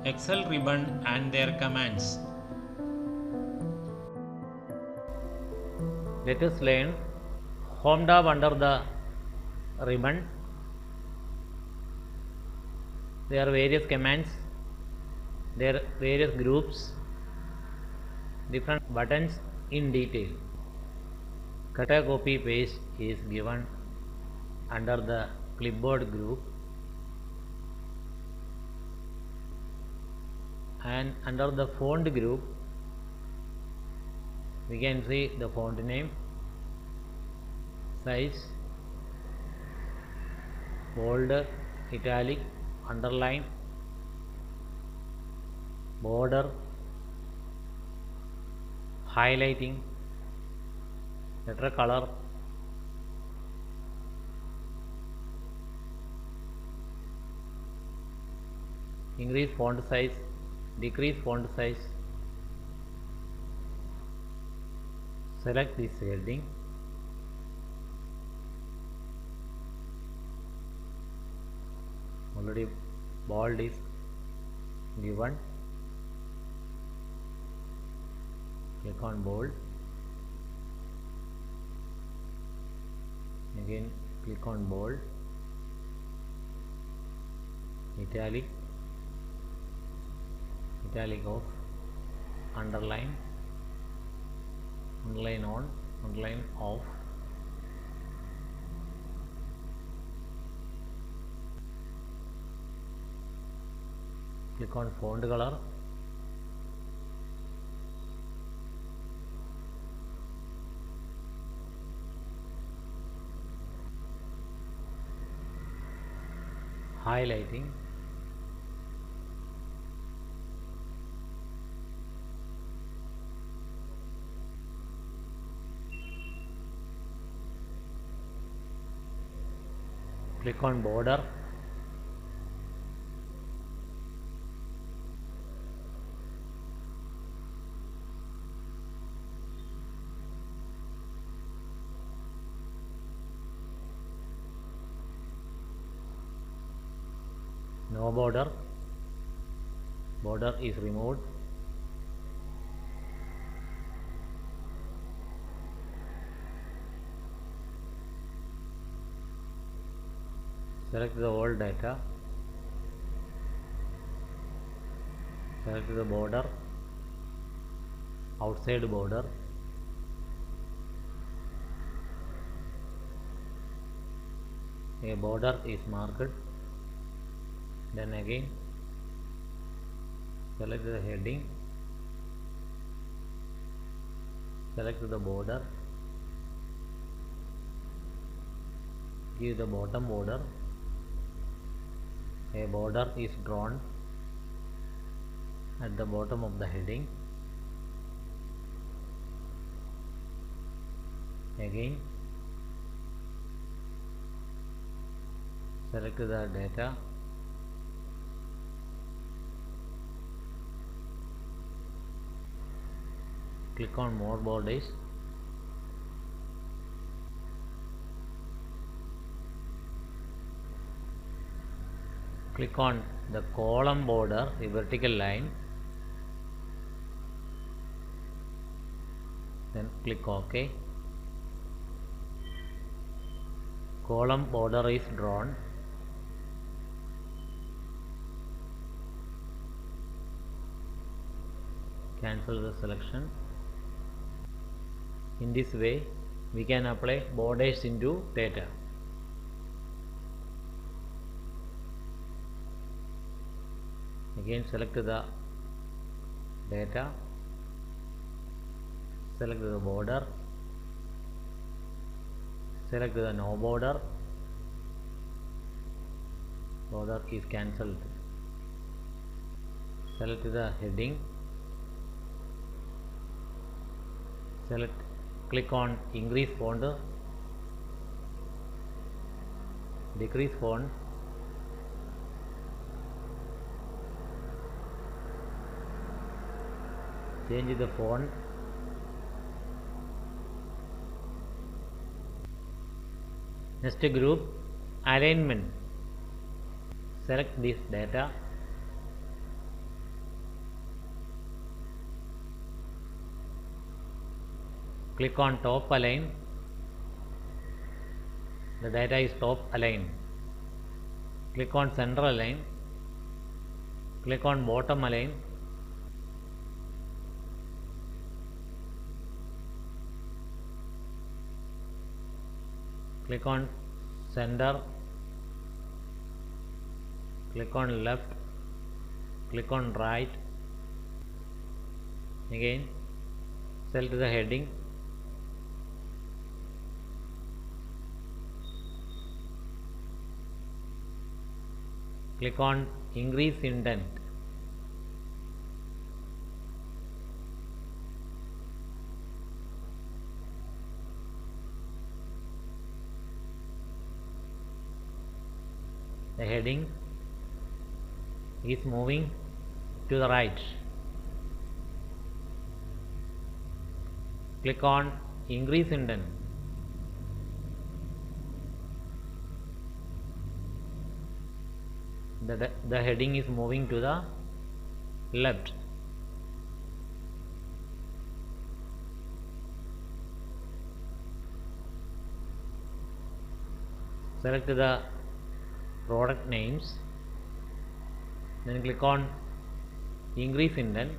Excel ribbon and their commands. Let us learn Home tab under the ribbon. There are various commands, there are various groups, different buttons in detail. Cut a copy paste is given under the clipboard group, and under the font group we can see the font name, size, bold, italic, underline, border, highlighting, letter color, increase font size, decrease font size. Select this heading. Already bold is given. Click on bold. Again click on bold, italic, italic off, underline, underline on, underline off. Click on font color. Highlighting. Click on border. No border, border is removed. Select the old data, select the border, outside border, a border is marked. Then again select the heading, select the border, give the bottom border, a border is drawn at the bottom of the heading. Again select the data, click on more borders, click on the column border, the vertical line, then click OK. Column border is drawn. Cancel the selection. In this way we can apply borders into data. Again select the data, select the border, select the no border, border is cancelled. Select the heading, select, click on increase font, decrease font, change the font, next group alignment, select this data, Click on top align. The data is top aligned. Click on center align. Click on bottom align. Click on center. Click on left. Click on right. Again select the heading. Click on increase indent. The heading is moving to the right. Click on increase indent. The heading is moving to the left. Select the product names, then click on increase indent.